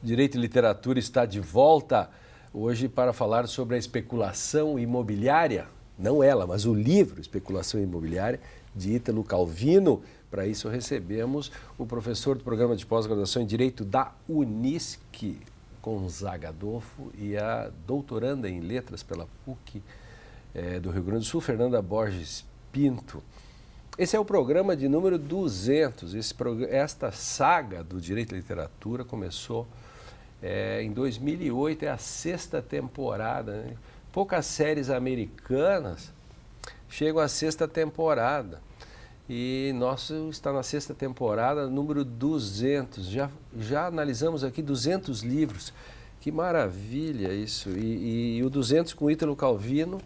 Direito e Literatura está de volta hoje para falar sobre a especulação imobiliária. Não ela, mas o livro Especulação Imobiliária, de Ítalo Calvino. Para isso recebemos o professor do programa de pós-graduação em Direito da Unisc, Gonzaga Adolfo, e a doutoranda em Letras pela PUC do Rio Grande do Sul, Fernanda Borges Pinto. Esse é o programa de número 200. Esta saga do Direito e Literatura começou em 2008, é a 6ª temporada. Né? Poucas séries americanas chegam à 6ª temporada. E nosso está na 6ª temporada, número 200. Já analisamos aqui 200 livros. Que maravilha isso. E o 200 com Ítalo Calvino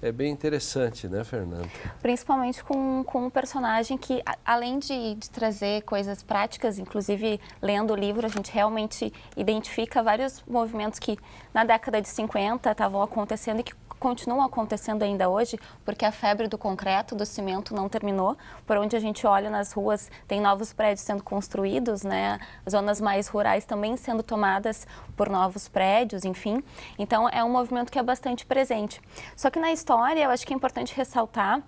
é bem interessante, né, Fernanda? Principalmente com um personagem que, além de trazer coisas práticas, inclusive lendo o livro, a gente realmente identifica vários movimentos que na década de 50 estavam acontecendo e que continuam acontecendo ainda hoje, porque a febre do concreto, do cimento não terminou. Por onde a gente olha nas ruas, tem novos prédios sendo construídos, né? Zonas mais rurais também sendo tomadas por novos prédios, enfim. Então, é um movimento que é bastante presente. Só que na história, eu acho que é importante ressaltar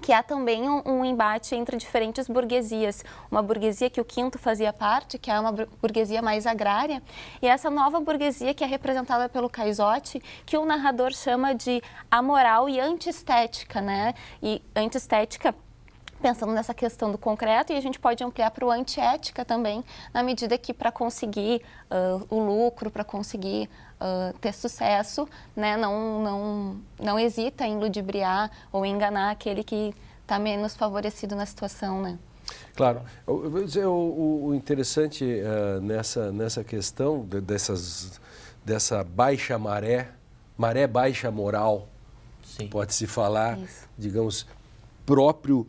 que há também um embate entre diferentes burguesias. Uma burguesia que o Quinto fazia parte, que é uma burguesia mais agrária, e essa nova burguesia que é representada pelo Caisotti, que o narrador chama de amoral e antiestética, né? E antiestética pensando nessa questão do concreto, e a gente pode ampliar para o antiética também, na medida que para conseguir o lucro, para conseguir ter sucesso, né, não hesita em ludibriar ou enganar aquele que está menos favorecido na situação, né? Claro. Eu vou dizer, o interessante nessa questão dessa baixa maré baixa moral, pode-se falar, digamos, próprio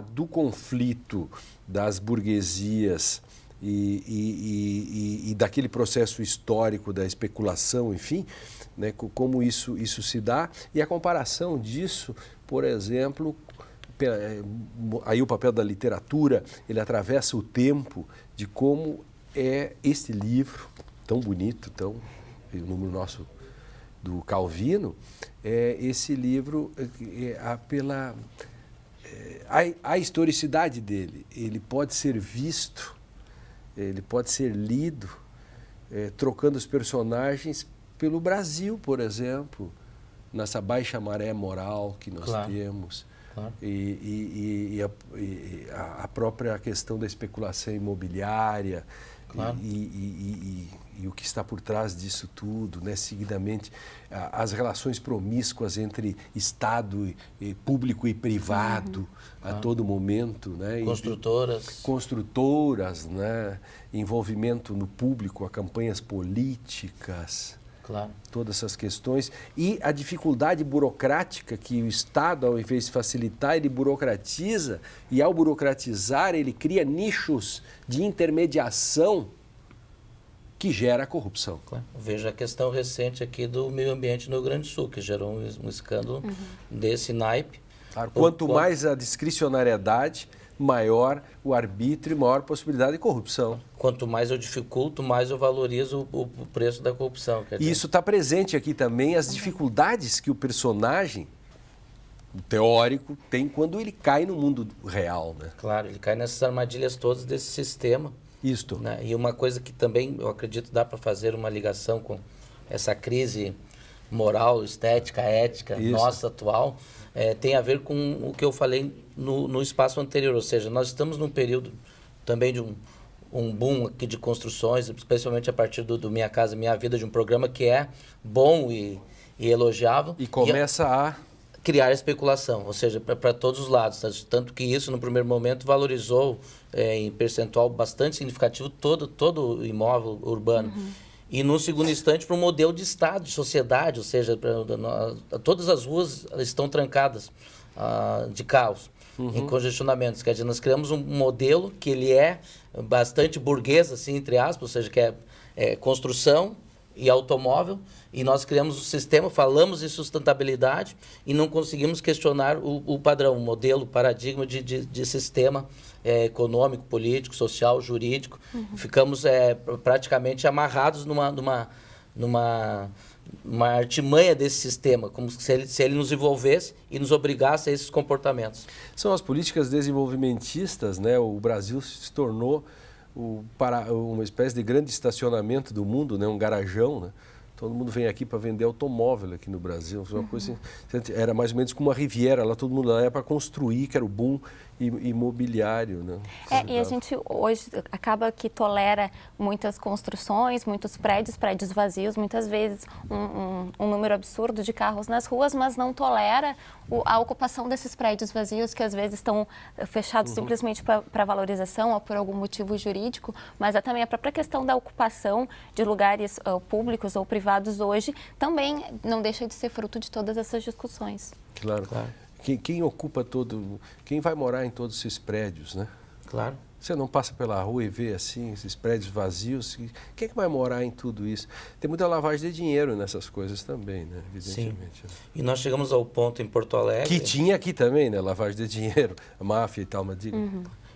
do conflito das burguesias e daquele processo histórico da especulação, enfim, né, como isso se dá, e a comparação disso, por exemplo, aí o papel da literatura, ele atravessa o tempo de como é este livro tão bonito, o número nosso do Calvino, esse livro a historicidade dele, ele pode ser visto, ele pode ser lido, trocando os personagens pelo Brasil, por exemplo, nessa baixa maré moral que nós temos, e a própria questão da especulação imobiliária, e o que está por trás disso tudo, né? Seguidamente, as relações promíscuas entre Estado, público e privado, a todo momento. Né? Construtoras, né? Envolvimento no público, a campanhas políticas, todas essas questões. E a dificuldade burocrática que o Estado, ao invés de facilitar, ele burocratiza, e ao burocratizar, ele cria nichos de intermediação que gera a corrupção. Veja a questão recente aqui do meio ambiente no Rio Grande do Sul, que gerou um escândalo desse naipe. Quanto mais a discricionariedade, maior o arbítrio e maior a possibilidade de corrupção. Quanto mais eu dificulto, mais eu valorizo o preço da corrupção. E isso está presente aqui também, as dificuldades que o personagem, o teórico, tem quando ele cai no mundo real. Né? Claro, ele cai nessas armadilhas todas desse sistema. Isto. Né? E uma coisa que também, eu acredito, dá para fazer uma ligação com essa crise moral, estética, ética, nossa atual, tem a ver com o que eu falei no espaço anterior. Ou seja, nós estamos num período também de um boom aqui de construções, especialmente a partir do Minha Casa Minha Vida, de um programa que é bom e elogiável. E começa a criar especulação, ou seja, para todos os lados. Tanto que isso, no primeiro momento, valorizou em percentual bastante significativo todo o imóvel urbano. E, no segundo instante, para um modelo de Estado, de sociedade, ou seja, todas as ruas estão trancadas de carros, em congestionamentos. Quer dizer, nós criamos um modelo que ele é bastante burguês, assim, entre aspas, ou seja, que é construção, e automóvel, e nós criamos o sistema, falamos em sustentabilidade e não conseguimos questionar o padrão, o modelo, o paradigma de sistema econômico, político, social, jurídico. Ficamos praticamente amarrados numa artimanha desse sistema, como se ele nos envolvesse e nos obrigasse a esses comportamentos. São as políticas desenvolvimentistas, né? O Brasil se tornou uma espécie de grande estacionamento do mundo, né? Um garajão, né? Todo mundo vem aqui para vender automóvel aqui no Brasil. Uma coisa assim, era mais ou menos como uma Riviera, lá todo mundo lá era para construir, que era o boom imobiliário. Né? E a gente hoje acaba que tolera muitas construções, muitos prédios vazios, muitas vezes um número absurdo de carros nas ruas, mas não tolera a ocupação desses prédios vazios, que às vezes estão fechados simplesmente para valorização ou por algum motivo jurídico, mas também a própria questão da ocupação de lugares públicos ou privados hoje também não deixa de ser fruto de todas essas discussões. Claro. Quem ocupa quem vai morar em todos esses prédios, né? Claro. Você não passa pela rua e vê assim, esses prédios vazios, quem é que vai morar em tudo isso? Tem muita lavagem de dinheiro nessas coisas também, né? Evidentemente. Sim. E nós chegamos ao ponto em Porto Alegre... Que tinha aqui também, né? Lavagem de dinheiro, a máfia e tal, mas diga.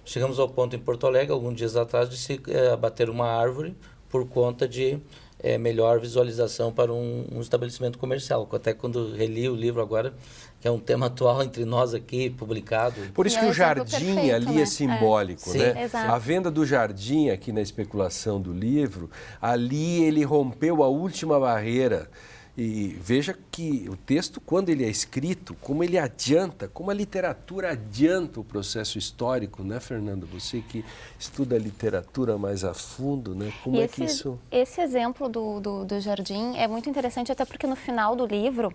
Chegamos ao ponto em Porto Alegre, alguns dias atrás, de se abater uma árvore por conta de melhor visualização para um estabelecimento comercial. Até quando reli o livro agora, que é um tema atual entre nós aqui, publicado. Por isso que o jardim perfeito, ali né? É simbólico, né? Exato. A venda do jardim aqui na especulação do livro, ali ele rompeu a última barreira. E veja que o texto, quando ele é escrito, como ele adianta, como a literatura adianta o processo histórico, né, Fernanda? Você que estuda a literatura mais a fundo, né? Como é que isso... Esse exemplo do jardim é muito interessante, até porque no final do livro,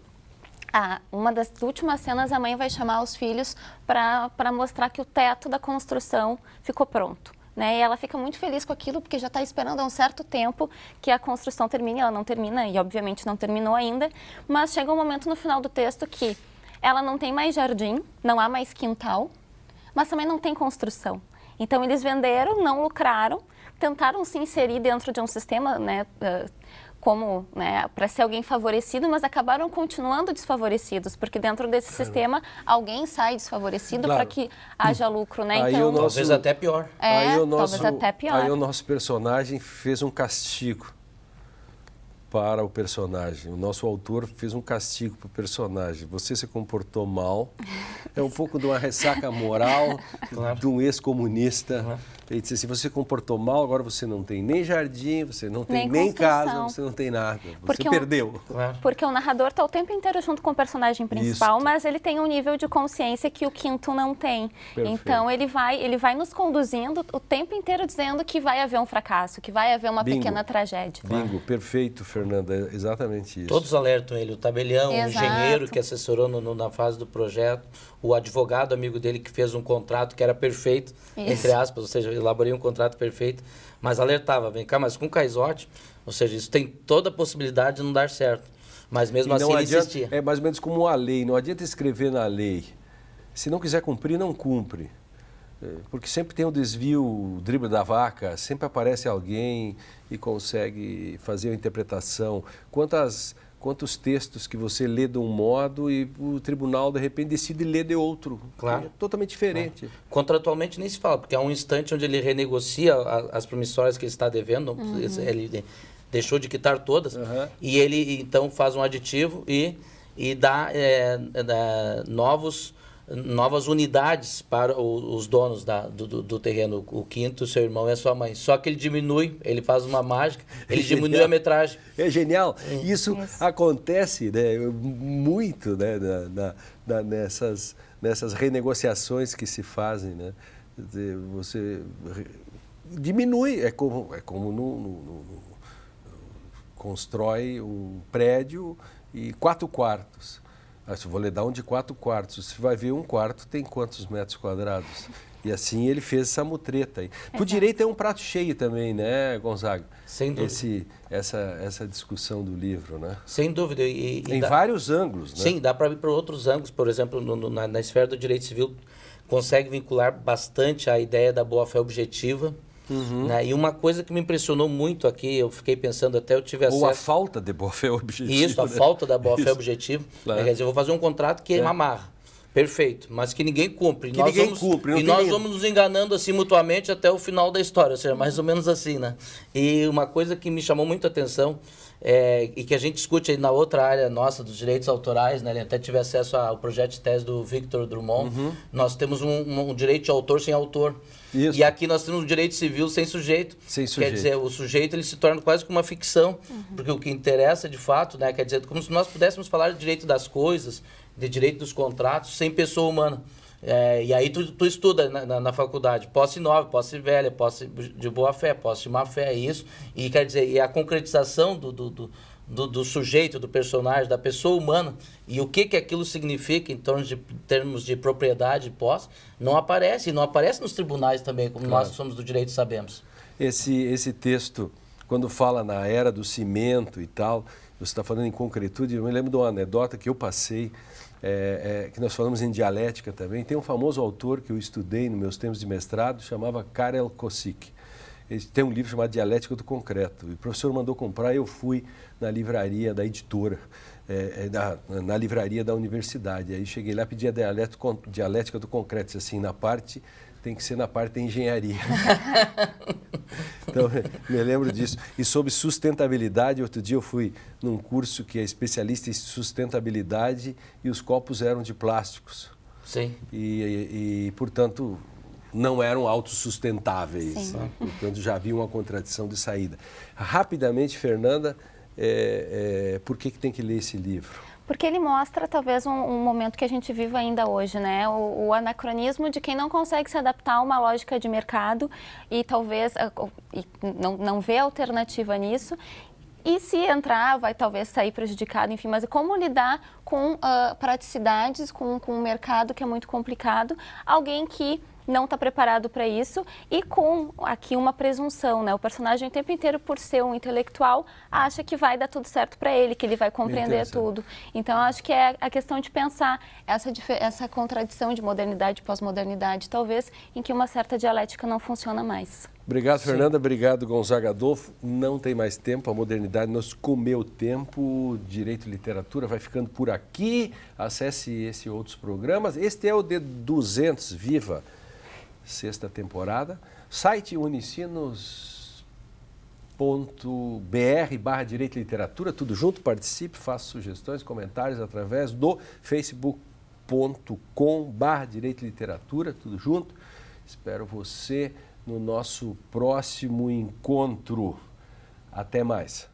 uma das últimas cenas, a mãe vai chamar os filhos para mostrar que o teto da construção ficou pronto. Né? E ela fica muito feliz com aquilo, porque já está esperando há um certo tempo que a construção termine. Ela não termina, e obviamente não terminou ainda, mas chega um momento no final do texto que ela não tem mais jardim, não há mais quintal, mas também não tem construção. Então eles venderam, não lucraram, tentaram se inserir dentro de um sistema, né, como, né, para ser alguém favorecido, mas acabaram continuando desfavorecidos, porque dentro desse sistema alguém sai desfavorecido para que haja lucro, né? Então, talvez até pior. Talvez até pior. Aí o nosso personagem fez um castigo para o personagem. O nosso autor fez um castigo para o personagem. Você se comportou mal. É um pouco de uma ressaca moral de um ex-comunista. Ele disse assim, você se comportou mal, agora você não tem nem jardim, você não tem nem casa, você não tem nada. Você perdeu. Porque o narrador está o tempo inteiro junto com o personagem principal, mas ele tem um nível de consciência que o quinto não tem. Perfeito. Então ele vai nos conduzindo o tempo inteiro dizendo que vai haver um fracasso, que vai haver uma pequena tragédia. Bingo, perfeito, Fernanda, é exatamente isso. Todos alertam ele, o tabelião, o engenheiro que assessorou na fase do projeto, o advogado amigo dele que fez um contrato que era perfeito, entre aspas, ou seja, elaborei um contrato perfeito, mas alertava, vem cá, mas com caisote, ou seja, isso tem toda a possibilidade de não dar certo, mas mesmo assim ele insistia. É mais ou menos como a lei, não adianta escrever na lei, se não quiser cumprir, não cumpre, porque sempre tem um desvio, o drible da vaca, sempre aparece alguém e consegue fazer a interpretação. Quantos textos que você lê de um modo e o tribunal, de repente, decide ler de outro. Claro. É totalmente diferente. Contratualmente nem se fala, porque há um instante onde ele renegocia as promissórias que ele está devendo, ele deixou de quitar todas, e ele, então, faz um aditivo e dá novas unidades para os donos do terreno, o quinto, seu irmão e a sua mãe. Só que ele diminui, ele faz uma mágica, ele diminui a metragem. É genial. Isso acontece, né, muito, né, nessas renegociações que se fazem. Né? Você diminui, é como constrói um prédio e 4 quartos. Se vou lhe dar um de 4 quartos, você vai ver um quarto tem quantos metros quadrados? E assim ele fez essa mutreta aí. Por direito é um prato cheio também, né, Gonzaga? Sem dúvida. Essa discussão do livro, né? Sem dúvida. Em vários ângulos, né? Sim, dá para ir para outros ângulos. Por exemplo, na esfera do direito civil, consegue vincular bastante a ideia da boa-fé objetiva, Né? E uma coisa que me impressionou muito aqui, eu fiquei pensando até, eu tive acesso... Ou a falta de boa-fé objetiva. Isso, a falta da boa-fé objetiva. Claro. Quer dizer, eu vou fazer um contrato que amarra. Perfeito, mas que ninguém cumpre. Nós vamos nos enganando assim mutuamente até o final da história, ou seja, mais ou menos assim, né? E uma coisa que me chamou muito a atenção e que a gente discute aí na outra área nossa dos direitos autorais, né? Até tive acesso ao projeto de tese do Victor Drummond. Nós temos um direito de autor sem autor. Isso. E aqui nós temos um direito civil sem sujeito. Sem sujeito. Quer dizer, o sujeito ele se torna quase que uma ficção, porque o que interessa de fato, né? Quer dizer, como se nós pudéssemos falar de direito das coisas, de direito dos contratos, sem pessoa humana. E aí tu estuda na faculdade, posse nova, posse velha, posse de boa fé, posse de má fé, é isso. E quer dizer, e a concretização do sujeito, do personagem, da pessoa humana, e o que aquilo significa em termos de propriedade e posse, não aparece. E não aparece nos tribunais também, como nós que somos do direito sabemos. Esse texto, quando fala na era do cimento e tal, você está falando em concretude, eu me lembro de uma anedota que eu passei, que nós falamos em dialética também. Tem um famoso autor que eu estudei nos meus tempos de mestrado, chamava Karel Kosick. Ele tem um livro chamado Dialética do Concreto. E o professor mandou comprar, eu fui na livraria da editora, na livraria da universidade. Aí cheguei lá, pedi a Dialética do Concreto, assim, tem que ser na parte da engenharia. Então, me lembro disso. E sobre sustentabilidade, outro dia eu fui num curso que é especialista em sustentabilidade e os copos eram de plásticos. Sim. E portanto, não eram autossustentáveis. Né? Portanto, já havia uma contradição de saída. Rapidamente, Fernanda, por que tem que ler esse livro? Porque ele mostra, talvez, um momento que a gente vive ainda hoje, né? O anacronismo de quem não consegue se adaptar a uma lógica de mercado e talvez não vê alternativa nisso. E se entrar, vai talvez sair prejudicado, enfim. Mas como lidar com praticidades, com um mercado que é muito complicado, alguém que não está preparado para isso e com aqui uma presunção, né? O personagem o tempo inteiro, por ser um intelectual, acha que vai dar tudo certo para ele, que ele vai compreender tudo. Então, acho que é a questão de pensar essa contradição de modernidade e pós-modernidade, talvez, em que uma certa dialética não funciona mais. Obrigado, Fernanda. Obrigado, Gonzaga Adolfo. Não tem mais tempo, a modernidade nos comeu tempo. Direito e Literatura vai ficando por aqui. Acesse esse e outros programas. Este é o D200 Viva, 6ª temporada. Site unicinos.br/Direito e Literatura, tudo junto. Participe, faça sugestões, comentários através do facebook.com/Direito e Literatura, tudo junto. Espero você no nosso próximo encontro. Até mais.